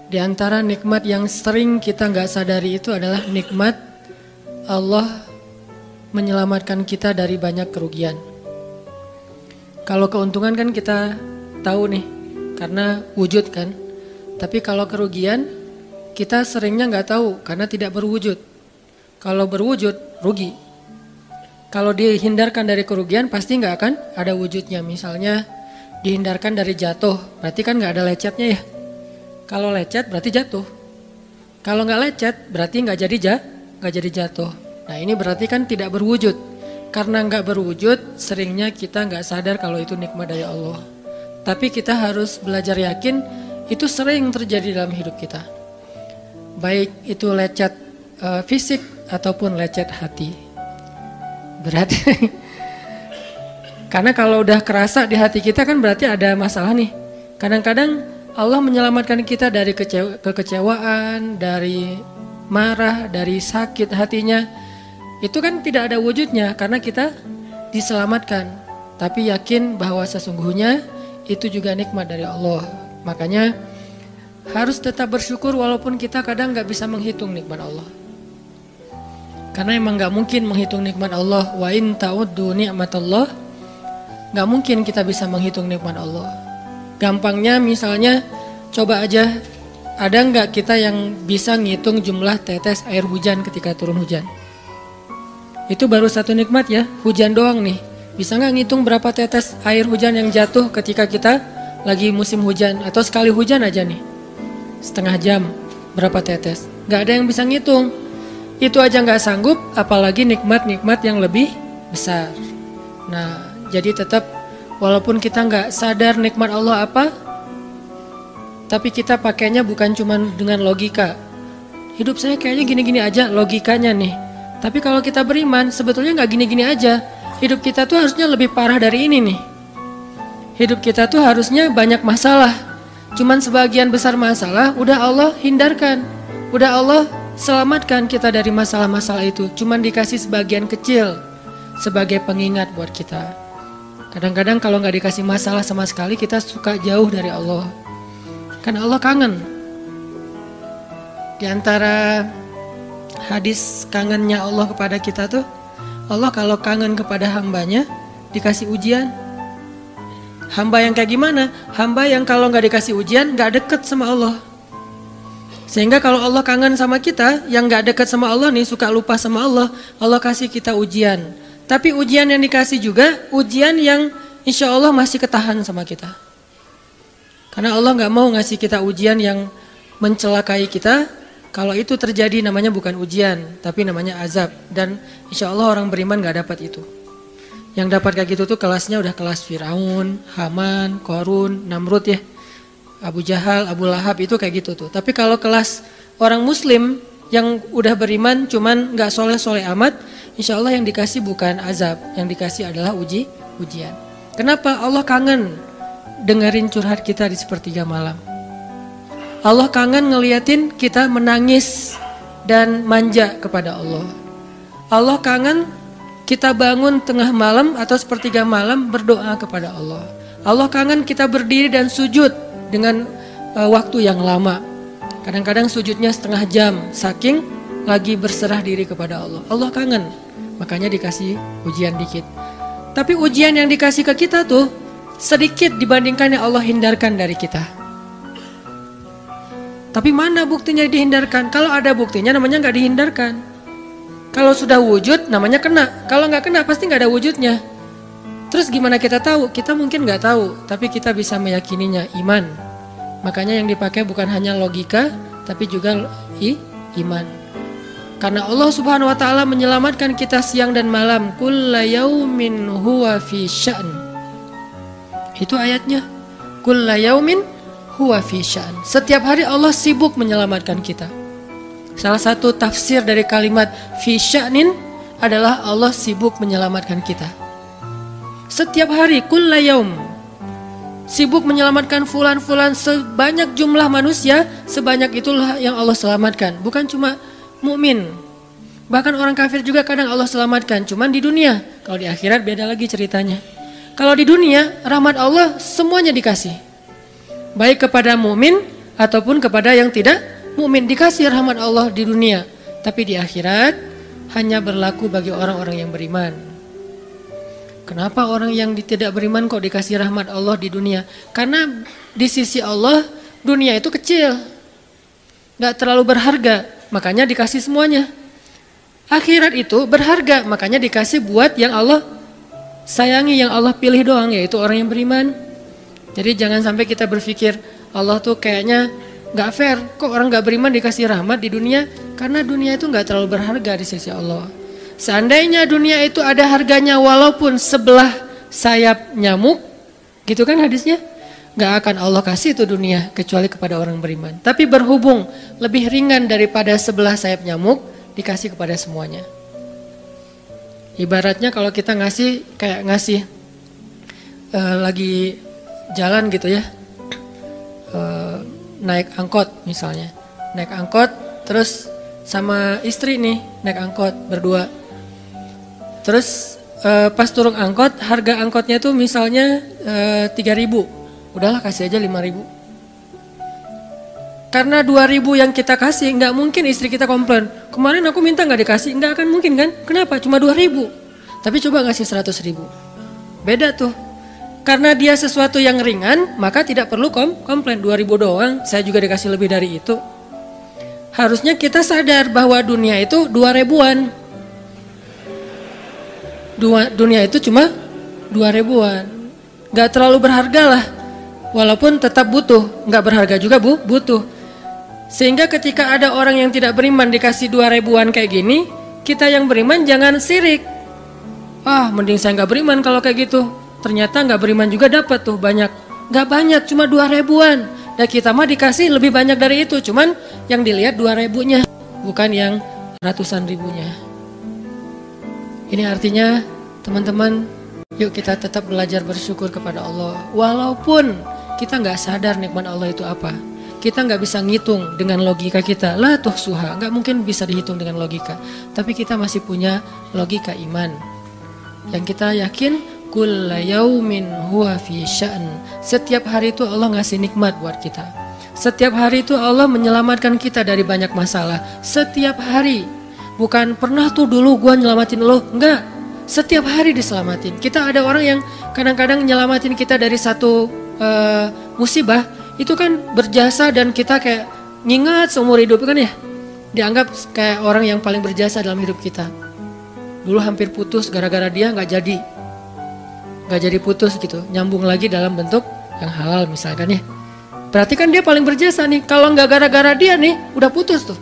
Di antara nikmat yang sering kita nggak sadari itu adalah nikmat Allah menyelamatkan kita dari banyak kerugian. Kalau keuntungan kan kita tahu nih, karena wujud kan. Tapi kalau kerugian, kita seringnya nggak tahu karena tidak berwujud. Kalau berwujud, rugi. Kalau dihindarkan dari kerugian, pasti nggak akan ada wujudnya. Misalnya dihindarkan dari jatuh, berarti kan nggak ada lecetnya ya. Kalau lecet berarti jatuh. Kalau nggak lecet berarti nggak jadi jatuh. Nah ini berarti kan tidak berwujud. Karena nggak berwujud, seringnya kita nggak sadar kalau itu nikmat dari Allah. Tapi kita harus belajar yakin itu sering terjadi dalam hidup kita. Baik itu lecet fisik ataupun lecet hati. Berat. Karena kalau udah kerasa di hati kita kan berarti ada masalah nih. Kadang-kadang Allah menyelamatkan kita dari kekecewaan, dari marah, dari sakit hatinya. Itu kan tidak ada wujudnya karena kita diselamatkan. Tapi yakin bahwa sesungguhnya itu juga nikmat dari Allah. Makanya harus tetap bersyukur walaupun kita kadang gak bisa menghitung nikmat Allah. Karena emang gak mungkin menghitung nikmat Allah. Wa in ta'uddu ni'matallah. Gak mungkin kita bisa menghitung nikmat Allah. Gampangnya misalnya coba aja, ada gak kita yang bisa ngitung jumlah tetes air hujan ketika turun hujan? Itu baru satu nikmat ya, hujan doang nih. Bisa gak ngitung berapa tetes air hujan yang jatuh ketika kita lagi musim hujan? Atau sekali hujan aja nih, setengah jam berapa tetes? Gak ada yang bisa ngitung. Itu aja gak sanggup, apalagi nikmat-nikmat yang lebih besar. Nah jadi tetap walaupun kita gak sadar nikmat Allah apa, tapi kita pakainya bukan cuma dengan logika. Hidup saya kayaknya gini-gini aja logikanya nih. Tapi kalau kita beriman sebetulnya gak gini-gini aja. Hidup kita tuh harusnya lebih parah dari ini nih. Hidup kita tuh harusnya banyak masalah. Cuman sebagian besar masalah udah Allah hindarkan. Udah Allah selamatkan kita dari masalah-masalah itu. Cuman dikasih sebagian kecil sebagai pengingat buat kita. Kadang-kadang kalau gak dikasih masalah sama sekali kita suka jauh dari Allah. Karena Allah kangen. Di antara hadis kangennya Allah kepada kita tuh, Allah kalau kangen kepada hambanya dikasih ujian. Hamba yang kayak gimana? Hamba yang kalau gak dikasih ujian gak deket sama Allah. Sehingga kalau Allah kangen sama kita, yang gak deket sama Allah nih, suka lupa sama Allah, Allah kasih kita ujian. Tapi ujian yang dikasih juga ujian yang insya Allah masih ketahan sama kita. Karena Allah gak mau ngasih kita ujian yang mencelakai kita. Kalau itu terjadi namanya bukan ujian, tapi namanya azab. Dan insya Allah orang beriman gak dapat itu. Yang dapat kayak gitu tuh kelasnya udah kelas Firaun, Haman, Korun, Namrud ya. Abu Jahal, Abu Lahab itu kayak gitu tuh. Tapi kalau kelas orang muslim yang udah beriman cuman gak soleh-soleh amat, insya Allah yang dikasih bukan azab. Yang dikasih adalah ujian. Kenapa? Allah kangen dengerin curhat kita di sepertiga malam. Allah kangen ngeliatin kita menangis dan manja kepada Allah. Allah kangen kita bangun tengah malam atau sepertiga malam berdoa kepada Allah. Allah kangen kita berdiri dan sujud dengan waktu yang lama. Kadang-kadang sujudnya setengah jam, saking lagi berserah diri kepada Allah. Allah kangen, makanya dikasih ujian dikit. Tapi ujian yang dikasih ke kita tuh sedikit dibandingkan yang Allah hindarkan dari kita. Tapi mana buktinya dihindarkan? Kalau ada buktinya namanya gak dihindarkan. Kalau sudah wujud namanya kena. Kalau gak kena pasti gak ada wujudnya. Terus gimana kita tahu? Kita mungkin gak tahu, tapi kita bisa meyakininya, iman. Makanya yang dipakai bukan hanya logika, tapi juga iman. Karena Allah Subhanahu wa taala menyelamatkan kita siang dan malam. Kulla yaumin huwa fi sya'n. Itu ayatnya. Kulla yaumin huwa fi sya'n. Setiap hari Allah sibuk menyelamatkan kita. Salah satu tafsir dari kalimat fi sya'nin adalah Allah sibuk menyelamatkan kita. Setiap hari kulla yaum sibuk menyelamatkan fulan-fulan, sebanyak jumlah manusia, sebanyak itulah yang Allah selamatkan. Bukan cuma mukmin. Bahkan orang kafir juga kadang Allah selamatkan, cuman di dunia. Kalau di akhirat beda lagi ceritanya. Kalau di dunia rahmat Allah semuanya dikasih. Baik kepada mukmin ataupun kepada yang tidak mukmin. Dikasih rahmat Allah di dunia, tapi di akhirat hanya berlaku bagi orang-orang yang beriman. Kenapa orang yang tidak beriman kok dikasih rahmat Allah di dunia? Karena di sisi Allah dunia itu kecil, gak terlalu berharga, makanya dikasih semuanya. Akhirat itu berharga, makanya dikasih buat yang Allah sayangi, yang Allah pilih doang, yaitu orang yang beriman. Jadi jangan sampai kita berpikir Allah tuh kayaknya gak fair, kok orang gak beriman dikasih rahmat di dunia? Karena dunia itu gak terlalu berharga di sisi Allah. Seandainya dunia itu ada harganya walaupun sebelah sayap nyamuk, gitu kan hadisnya, gak akan Allah kasih itu dunia kecuali kepada orang beriman. Tapi berhubung lebih ringan daripada sebelah sayap nyamuk, dikasih kepada semuanya. Ibaratnya kalau kita ngasih kayak ngasih lagi jalan gitu ya, naik angkot misalnya, naik angkot terus sama istri nih naik angkot berdua. Terus pas turun angkot, harga angkotnya tuh misalnya 3.000, udahlah kasih aja 5.000. Karena 2.000 yang kita kasih, nggak mungkin istri kita komplain, kemarin aku minta nggak dikasih, nggak akan mungkin kan? Kenapa? Cuma 2.000, tapi coba ngasih 100.000, beda tuh. Karena dia sesuatu yang ringan, maka tidak perlu komplain. 2.000 doang, saya juga dikasih lebih dari itu. Harusnya kita sadar bahwa dunia itu 2.000-an. Dunia itu cuma 2.000-an, nggak terlalu berharga lah. Walaupun tetap butuh, nggak berharga juga butuh. Sehingga ketika ada orang yang tidak beriman dikasih 2.000-an kayak gini, kita yang beriman jangan sirik. Mending saya nggak beriman kalau kayak gitu. Ternyata nggak beriman juga dapat tuh banyak. Nggak banyak, cuma 2.000-an. Dan kita mah dikasih lebih banyak dari itu. Cuman yang dilihat 2.000-nya, bukan yang ratusan ribunya. Ini artinya teman-teman, yuk kita tetap belajar bersyukur kepada Allah. Walaupun kita nggak sadar nikmat Allah itu apa. Kita nggak bisa ngitung dengan logika kita. La tuhsuha, nggak mungkin bisa dihitung dengan logika. Tapi kita masih punya logika iman. Yang kita yakin, kulla yaumin huwa fi sya'n. Setiap hari itu Allah ngasih nikmat buat kita. Setiap hari itu Allah menyelamatkan kita dari banyak masalah. Setiap hari. Bukan pernah tuh dulu gua nyelamatin lo, enggak. Setiap hari diselamatin. Kita ada orang yang kadang-kadang nyelamatin kita dari satu musibah, itu kan berjasa dan kita kayak ngingat seumur hidup kan ya. Dianggap kayak orang yang paling berjasa dalam hidup kita. Dulu hampir putus gara-gara dia nggak jadi putus gitu. Nyambung lagi dalam bentuk yang halal misalkan ya. Berarti kan dia paling berjasa nih. Kalau nggak gara-gara dia nih, udah putus tuh.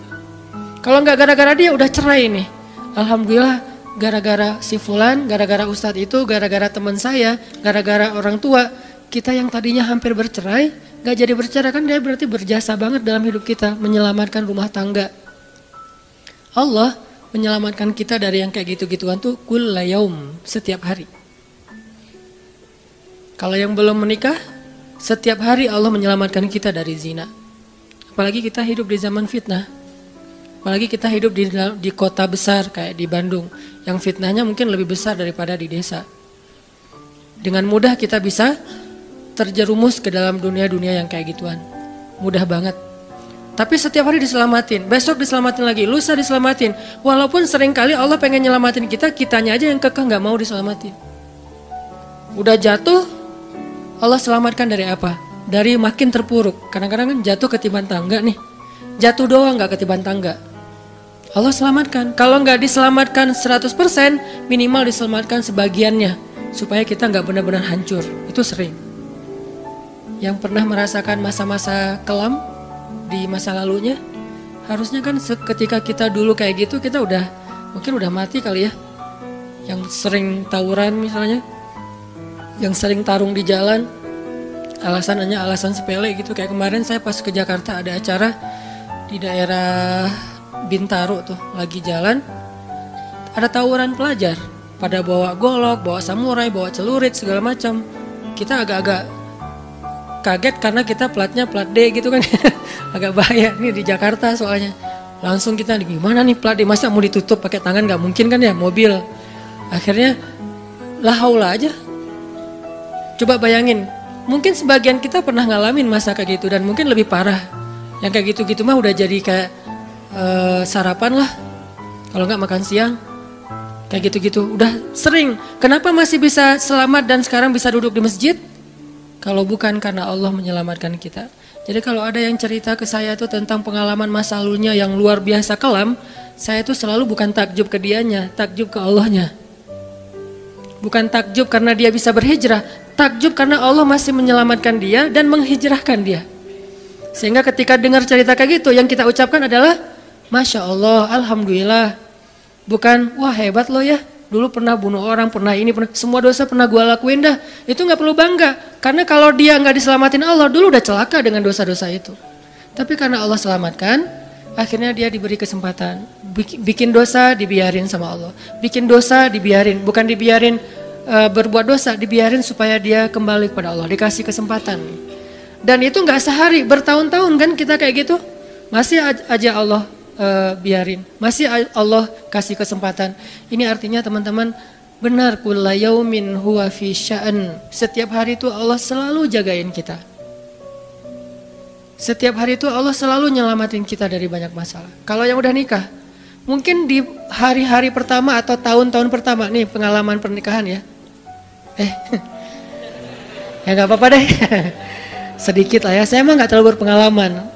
Kalau nggak gara-gara dia udah cerai nih. Alhamdulillah gara-gara si fulan, gara-gara ustadz itu, gara-gara teman saya, gara-gara orang tua, kita yang tadinya hampir bercerai, nggak jadi bercerai kan dia berarti berjasa banget dalam hidup kita, menyelamatkan rumah tangga. Allah menyelamatkan kita dari yang kayak gitu-gituan tuh kulla yaum, setiap hari. Kalau yang belum menikah, setiap hari Allah menyelamatkan kita dari zina. Apalagi kita hidup di zaman fitnah. Apalagi kita hidup di kota besar kayak di Bandung, yang fitnahnya mungkin lebih besar daripada di desa. Dengan mudah kita bisa terjerumus ke dalam dunia-dunia yang kayak gituan. Mudah banget. Tapi setiap hari diselamatin, besok diselamatin lagi, lusa diselamatin. Walaupun seringkali Allah pengen nyelamatin kita, kitanya aja yang kekeh gak mau diselamatin. Udah jatuh, Allah selamatkan dari apa? Dari makin terpuruk. Kadang-kadang kan jatuh ketiban tangga nih. Jatuh doang gak ketiban tangga. Allah selamatkan. Kalau nggak diselamatkan 100%, minimal diselamatkan sebagiannya. Supaya kita nggak benar-benar hancur. Itu sering. Yang pernah merasakan masa-masa kelam di masa lalunya, harusnya kan ketika kita dulu kayak gitu, kita mungkin udah mati kali ya. Yang sering tawuran misalnya, yang sering tarung di jalan, alasannya alasan sepele gitu. Kayak kemarin saya pas ke Jakarta ada acara di daerah Bintaro tuh, lagi jalan, ada tawuran pelajar, pada bawa golok, bawa samurai, bawa celurit segala macam. Kita agak-agak kaget karena kita platnya plat D gitu kan. Agak bahaya nih di Jakarta soalnya. Langsung kita gimana nih plat D, masa mau ditutup pakai tangan, nggak mungkin kan ya, mobil. Akhirnya la haula aja. Coba bayangin, mungkin sebagian kita pernah ngalamin masa kayak gitu dan mungkin lebih parah. Yang kayak gitu-gitu mah udah jadi kayak sarapan lah. Kalau nggak makan siang. Kayak gitu-gitu. Udah sering. Kenapa masih bisa selamat dan sekarang bisa duduk di masjid? Kalau bukan karena Allah menyelamatkan kita. Jadi kalau ada yang cerita ke saya tuh tentang pengalaman masa lalunya yang luar biasa kelam, saya tuh selalu bukan takjub ke dianya, takjub ke Allahnya. Bukan takjub karena dia bisa berhijrah, takjub karena Allah masih menyelamatkan dia dan menghijrahkan dia. Sehingga ketika dengar cerita kayak gitu, yang kita ucapkan adalah Masya Allah, Alhamdulillah. Bukan, wah hebat lo ya, dulu pernah bunuh orang, pernah ini, pernah, semua dosa pernah gue lakuin dah. Itu gak perlu bangga, karena kalau dia gak diselamatin Allah, dulu udah celaka dengan dosa-dosa itu. Tapi karena Allah selamatkan, akhirnya dia diberi kesempatan. Bikin dosa dibiarin sama Allah. Bikin dosa dibiarin, bukan dibiarin berbuat dosa, dibiarin supaya dia kembali kepada Allah, dikasih kesempatan. Dan itu gak sehari, bertahun-tahun kan kita kayak gitu. Masih aja Allah biarin, masih Allah kasih kesempatan. Ini artinya teman-teman, benar kulla yaumin huwa fi sya'an. Setiap hari itu Allah selalu jagain kita. Setiap hari itu Allah selalu nyelamatin kita dari banyak masalah. Kalau yang udah nikah, mungkin di hari-hari pertama atau tahun-tahun pertama nih pengalaman pernikahan ya. Ya nggak apa-apa deh. Sedikit lah ya. Saya emang nggak terlalu berpengalaman.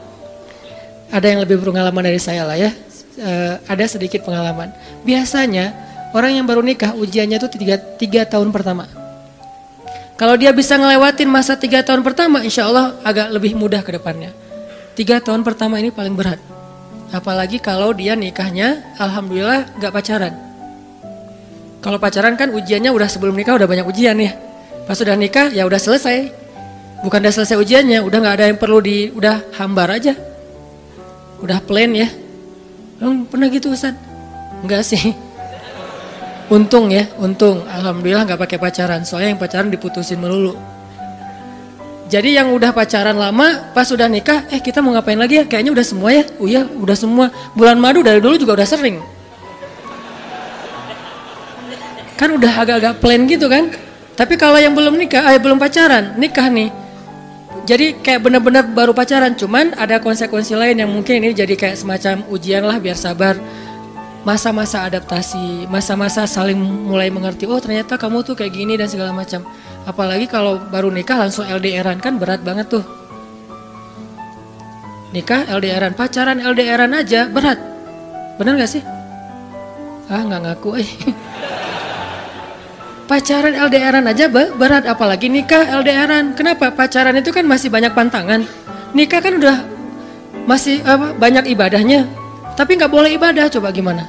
Ada yang lebih berpengalaman dari saya lah ya. Ada sedikit pengalaman. Biasanya orang yang baru nikah ujiannya itu 3 tahun pertama. Kalau dia bisa ngelewatin masa 3 tahun pertama, insya Allah agak lebih mudah ke depannya. 3 tahun pertama ini paling berat. Apalagi kalau dia nikahnya, alhamdulillah gak pacaran. Kalau pacaran kan ujiannya udah sebelum nikah udah banyak ujian ya. Pas sudah nikah ya udah selesai. Bukan udah selesai ujiannya, udah gak ada yang perlu udah hambar aja. Udah plain ya. Pernah gitu Ustaz? Enggak sih. Untung ya, untung. Alhamdulillah gak pakai pacaran. Soalnya yang pacaran diputusin melulu. Jadi yang udah pacaran lama, pas udah nikah, kita mau ngapain lagi ya? Kayaknya udah semua ya. Oh iya, udah semua. Bulan madu dari dulu juga udah sering. Kan udah agak-agak plain gitu kan. Tapi kalau yang belum nikah, belum pacaran, nikah nih. Jadi kayak benar-benar baru pacaran, cuman ada konsekuensi lain yang mungkin ini jadi kayak semacam ujian lah biar sabar. Masa-masa adaptasi, masa-masa saling mulai mengerti, oh ternyata kamu tuh kayak gini dan segala macam. Apalagi kalau baru nikah langsung LDRan kan berat banget tuh. Nikah LDRan, pacaran LDRan aja berat. Bener gak sih? Nggak ngaku Pacaran LDRan aja berat, apalagi nikah LDRan. Kenapa? Pacaran itu kan masih banyak pantangan. Nikah kan udah masih banyak ibadahnya. Tapi nggak boleh ibadah, coba gimana?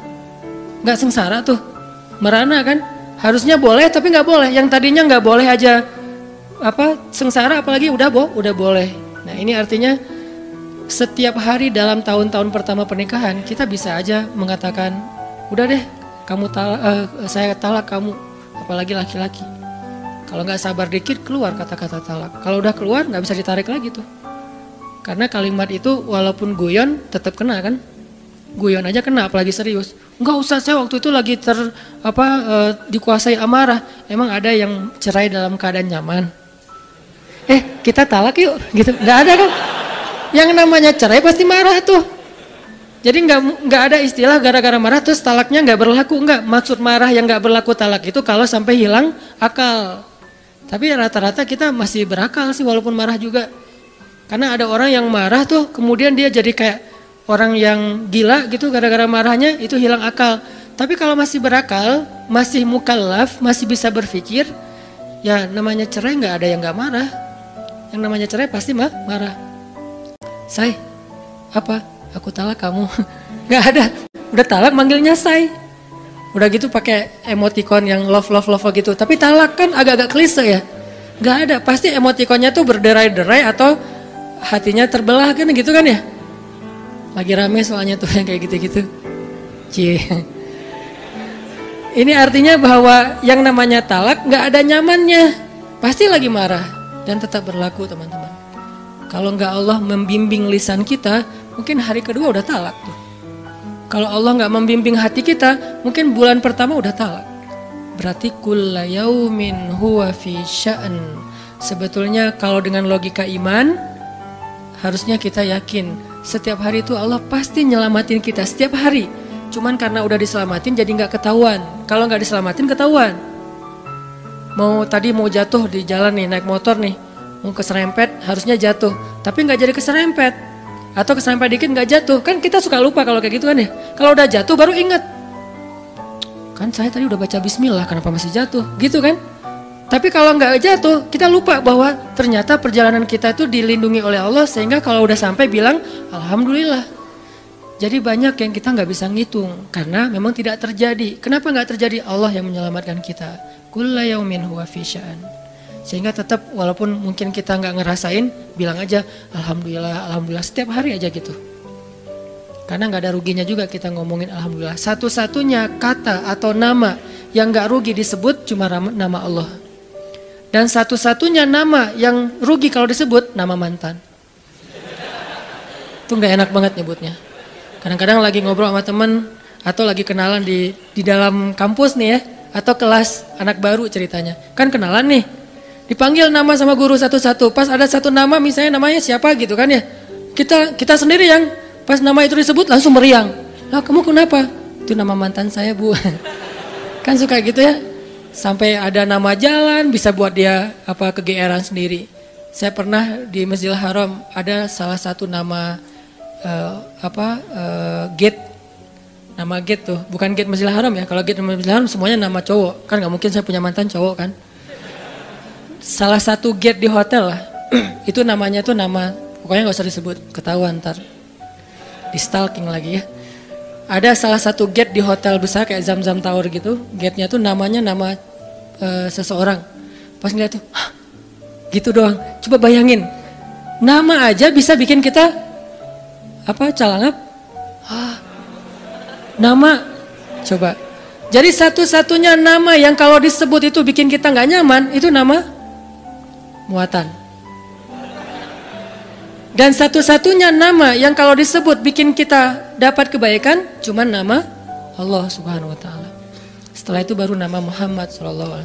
Nggak sengsara tuh, merana kan? Harusnya boleh tapi nggak boleh. Yang tadinya nggak boleh aja sengsara, apalagi udah boleh. Nah ini artinya setiap hari dalam tahun-tahun pertama pernikahan kita bisa aja mengatakan, udah deh, saya talak kamu. Apalagi laki-laki. Kalau nggak sabar dikit keluar kata-kata talak. Kalau udah keluar nggak bisa ditarik lagi tuh. Karena kalimat itu walaupun guyon tetap kena kan. Guyon aja kena apalagi serius. Enggak usah, saya waktu itu lagi dikuasai amarah. Emang ada yang cerai dalam keadaan nyaman? Kita talak yuk gitu. Nggak ada kan. Yang namanya cerai pasti marah tuh. Jadi nggak ada istilah gara-gara marah terus talaknya nggak berlaku, nggak. Maksud marah yang nggak berlaku talak itu kalau sampai hilang akal. Tapi rata-rata kita masih berakal sih walaupun marah juga. Karena ada orang yang marah tuh kemudian dia jadi kayak orang yang gila gitu gara-gara marahnya itu hilang akal. Tapi kalau masih berakal, masih mukallaf, masih bisa berpikir, ya namanya cerai nggak ada yang nggak marah. Yang namanya cerai pasti marah. Say, apa? Aku talak kamu. Gak ada. Udah talak manggilnya say. Udah gitu pakai emoticon yang love gitu. Tapi talak kan agak-agak klise ya. Gak ada. Pasti emoticonnya tuh berderai-derai atau hatinya terbelah kan gitu kan ya. Lagi rame soalnya tuh yang kayak gitu-gitu. Cie. Ini artinya bahwa yang namanya talak gak ada nyamannya. Pasti lagi marah. Dan tetap berlaku teman-teman. Kalau nggak Allah membimbing lisan kita, mungkin hari kedua udah talak tuh. Kalau Allah nggak membimbing hati kita, mungkin bulan pertama udah talak. Berarti kulla yaumin huwa fi sya'an. Sebetulnya kalau dengan logika iman, harusnya kita yakin setiap hari itu Allah pasti nyelamatin kita setiap hari. Cuman karena udah diselamatin jadi nggak ketahuan. Kalau nggak diselamatin ketahuan. Mau jatuh di jalan nih, naik motor nih, mau keserempet harusnya jatuh, tapi nggak jadi keserempet. Atau keserempet dikit nggak jatuh, kan kita suka lupa kalau kayak gitu kan ya. Kalau udah jatuh baru ingat, kan saya tadi udah baca bismillah, kenapa masih jatuh, gitu kan. Tapi kalau nggak jatuh, kita lupa bahwa ternyata perjalanan kita itu dilindungi oleh Allah, sehingga kalau udah sampai bilang alhamdulillah. Jadi banyak yang kita nggak bisa ngitung karena memang tidak terjadi. Kenapa nggak terjadi? Allah yang menyelamatkan kita. Kulla yaumin huwa fi sya'an. Sehingga tetap walaupun mungkin kita nggak ngerasain, bilang aja alhamdulillah, alhamdulillah setiap hari aja gitu. Karena nggak ada ruginya juga kita ngomongin alhamdulillah. Satu-satunya kata atau nama yang nggak rugi disebut cuma nama Allah. Dan satu-satunya nama yang rugi kalau disebut nama mantan. Itu nggak enak banget nyebutnya. Kadang-kadang lagi ngobrol sama temen atau lagi kenalan di dalam kampus nih ya, atau kelas anak baru ceritanya. Kan kenalan nih, dipanggil nama sama guru satu-satu. Pas ada satu nama misalnya namanya siapa gitu kan ya. Kita sendiri yang pas nama itu disebut langsung meriang. Lah kamu kenapa? Itu nama mantan saya bu. Kan suka gitu ya. Sampai ada nama jalan bisa buat dia kegeeran sendiri. Saya pernah di Masjidil Haram ada salah satu nama gate, nama gate tuh bukan gate Masjidil Haram ya. Kalau gate Masjidil Haram semuanya nama cowok, kan nggak mungkin saya punya mantan cowok kan. Salah satu gate di hotel lah, itu namanya tuh nama, pokoknya nggak usah disebut, ketahuan ntar di stalking lagi ya. Ada salah satu gate di hotel besar kayak Zamzam Tower gitu, gate-nya tuh namanya nama seseorang. Pas ngeliat tuh, hah, gitu doang. Coba bayangin, nama aja bisa bikin kita calangap? Nama, coba. Jadi satu-satunya nama yang kalau disebut itu bikin kita nggak nyaman, itu nama muatan. Dan satu-satunya nama yang kalau disebut bikin kita dapat kebaikan, cuma nama Allah Subhanahu Wa Taala. Setelah itu baru nama Muhammad SAW.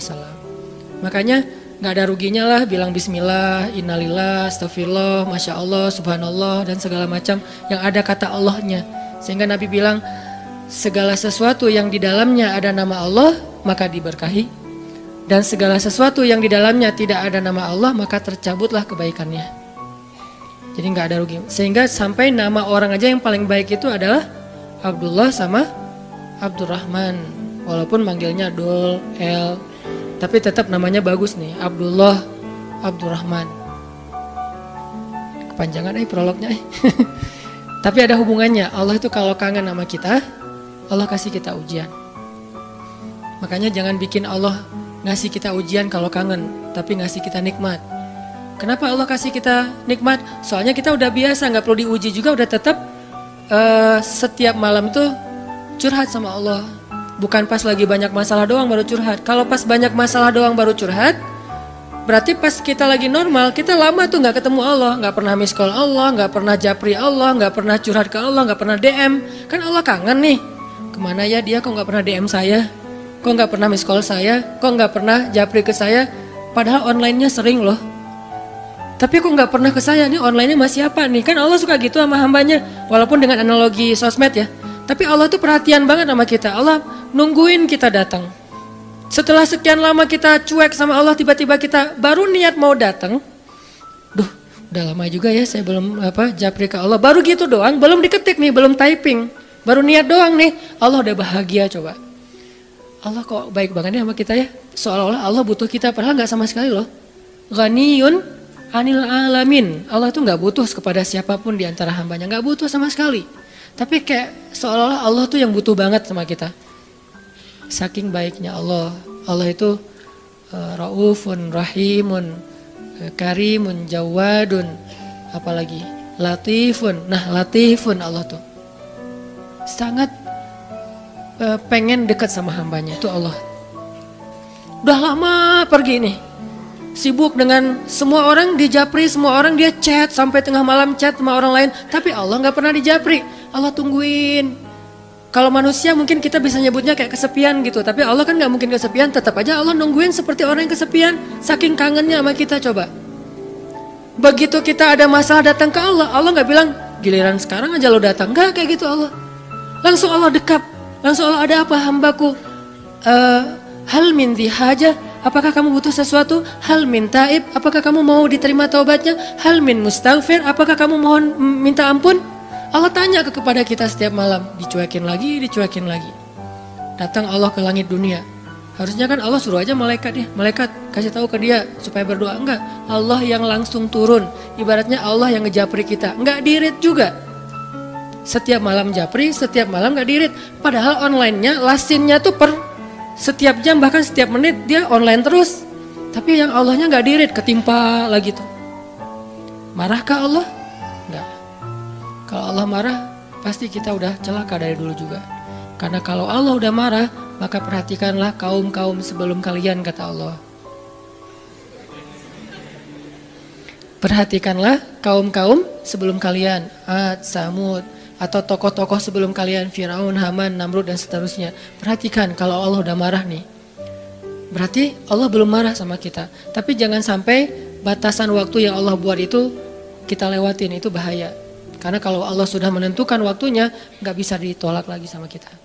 Makanya nggak ada ruginya lah bilang bismillah, innalillah, astagfirullah, masya Allah, subhanallah dan segala macam yang ada kata Allahnya. Sehingga Nabi bilang segala sesuatu yang di dalamnya ada nama Allah maka diberkahi, dan segala sesuatu yang di dalamnya tidak ada nama Allah maka tercabutlah kebaikannya. Jadi nggak ada rugi. Sehingga sampai nama orang aja yang paling baik itu adalah Abdullah sama Abdurrahman, walaupun manggilnya Dul, El, tapi tetap namanya bagus nih, Abdullah, Abdurrahman. Kepanjangan prolognya. Tapi ada hubungannya. Allah itu kalau kangen sama kita, Allah kasih kita ujian. Makanya jangan bikin Allah ngasih kita ujian kalau kangen, tapi ngasih kita nikmat. Kenapa Allah kasih kita nikmat? Soalnya kita udah biasa, nggak perlu diuji juga, udah tetap setiap malam tuh curhat sama Allah. Bukan pas lagi banyak masalah doang baru curhat. Kalau pas banyak masalah doang baru curhat, berarti pas kita lagi normal, kita lama tuh nggak ketemu Allah, nggak pernah miss call Allah, nggak pernah japri Allah, nggak pernah curhat ke Allah, nggak pernah DM. Kan Allah kangen nih. Kemana ya dia? Kok nggak pernah DM saya? Kok nggak pernah miss call saya? Kok nggak pernah japri ke saya? Padahal online-nya sering loh. Tapi kok nggak pernah ke saya? Nih online-nya masih apa nih? Kan Allah suka gitu sama hambanya. Walaupun dengan analogi sosmed ya. Tapi Allah tuh perhatian banget sama kita. Allah nungguin kita datang. Setelah sekian lama kita cuek sama Allah, tiba-tiba kita baru niat mau datang. Duh, udah lama juga ya saya belum japri ke Allah. Baru gitu doang, belum diketik nih, belum typing. Baru niat doang nih, Allah udah bahagia coba. Allah kok baik banget nih sama kita ya. Seolah-olah Allah butuh kita, padahal gak sama sekali loh. Ghaniyun anil alamin. Allah tuh gak butuh kepada siapapun di antara hambanya, gak butuh sama sekali. Tapi kayak seolah-olah Allah tuh yang butuh banget sama kita. Saking baiknya Allah. Allah itu raufun, rahimun, karimun, jawadun, apalagi latifun. Nah latifun Allah tuh sangat pengen dekat sama hambanya. Itu Allah. Udah lama pergi nih, sibuk dengan semua orang dijapri, semua orang dia chat sampai tengah malam chat sama orang lain. Tapi Allah gak pernah dijapri. Allah tungguin. Kalau manusia mungkin kita bisa nyebutnya kayak kesepian gitu. Tapi Allah kan gak mungkin kesepian. Tetap aja Allah nungguin seperti orang yang kesepian. Saking kangennya sama kita coba. Begitu kita ada masalah datang ke Allah, Allah nggak bilang giliran sekarang aja lo datang, nggak kayak gitu Allah. Langsung Allah dekap, langsung Allah, ada apa hambaku? Hal min dihaja, apakah kamu butuh sesuatu? Hal min taib, apakah kamu mau diterima taubatnya? Hal min mustaghfir, apakah kamu mohon minta ampun? Allah tanya kepada kita setiap malam, dicuekin lagi, dicuekin lagi. Datang Allah ke langit dunia. Harusnya kan Allah suruh aja malaikat kasih tahu ke dia supaya berdoa. Enggak, Allah yang langsung turun. Ibaratnya Allah yang ngejapri kita. Enggak dirit juga. Setiap malam japri, setiap malam enggak dirit. Padahal online-nya, lasinnya tuh per setiap jam bahkan setiap menit dia online terus. Tapi yang Allahnya enggak dirit, ketimpa lagi tuh. Marahkah Allah? Enggak. Kalau Allah marah, pasti kita udah celaka dari dulu juga. Karena kalau Allah udah marah, maka perhatikanlah kaum-kaum sebelum kalian, kata Allah. Perhatikanlah kaum-kaum sebelum kalian, Ad, Samud, atau tokoh-tokoh sebelum kalian, Firaun, Haman, Namrud, dan seterusnya. Perhatikan kalau Allah udah marah nih. Berarti Allah belum marah sama kita. Tapi jangan sampai batasan waktu yang Allah buat itu kita lewatin, itu bahaya. Karena kalau Allah sudah menentukan waktunya, nggak bisa ditolak lagi sama kita.